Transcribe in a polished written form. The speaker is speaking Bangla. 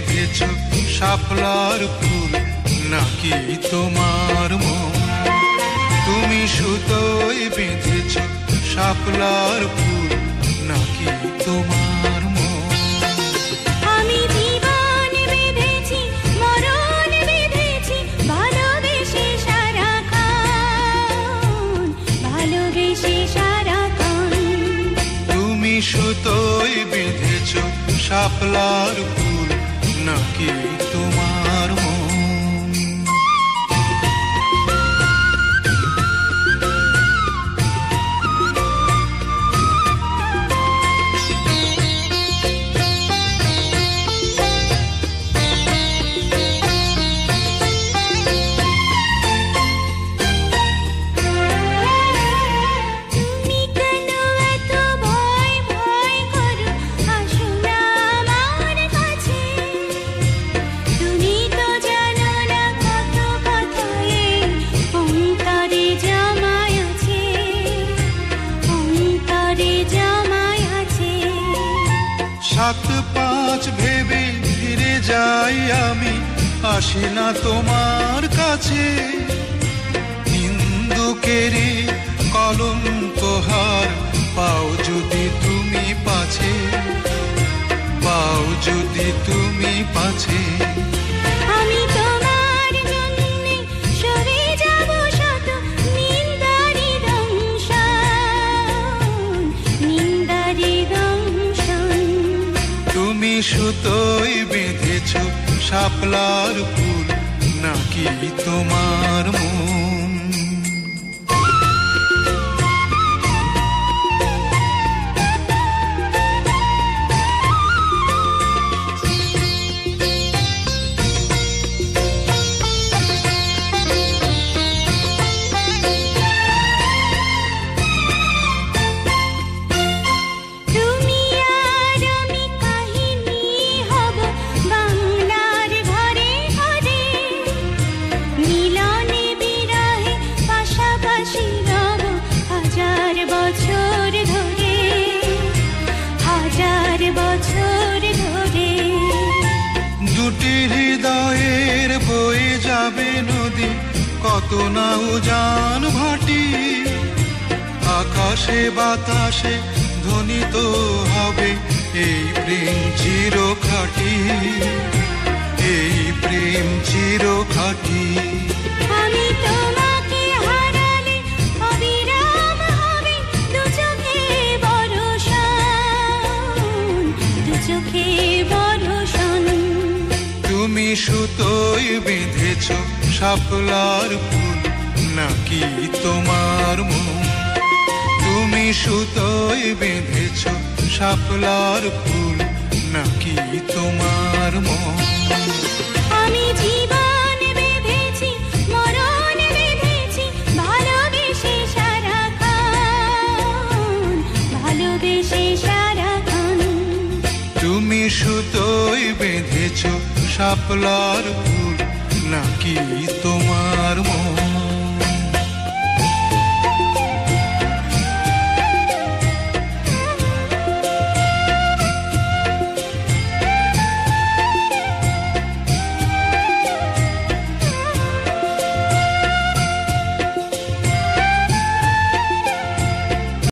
বেঁধেছ শাপলার ফুল নাকি তোমার মন? তুমি সুতোয় বেঁধেছ শাপলার ফুল নাকি তোমার মন? আমি জীবন বেঁধেছি, মরণ বেঁধেছি, ভালোবেসে সারাক্ষণ, ভালোবেসে সারাক্ষণ। তুমি সুতোয় বেঁধেছ শাপলার ফুল নাকি তোমার মন? সাত পাঁচ ভেবে ফিরে যাই আমি, আসি না তোমার কাছে। নিন্দুকেরে কলঙ্কহার পাও যদি তুমি পাছে, পাও যদি তুমি পাছে। আমি তোমার জন্যে সরে যাব শত নিন্দারি দংশন, নিন্দারি দংশন। তুমি সুতোয় বেঁধেছ শাপলার ফুল নাকি তোমার মন? দুটি হৃদয়ের বয়ে যাবে নদী, কত না উজান ভাটি। আকাশে বাতাসে ধ্বনিত হবে এই প্রেম চিরখাটি, এই প্রেম চিরখাটি। আমি তোমাকে হারালে অবিরাম হবে দু চোখে বর্ষণ, দু চোখে বর্ষণ। তুমি সুতোয় বেঁধেছ শাপলার ফুল নাকি তোমার মন? তুমি সুতোয় বেঁধেছ শাপলার ফুল নাকি তোমার মন? আমি জীবন বেঁধেছি, মরণ বেঁধেছি, ভালোবেসে সারাক্ষণ, ভালোবেসে সারাক্ষণ। তুমি সুতোয় বেঁধেছ শাপলার ফুল নাকি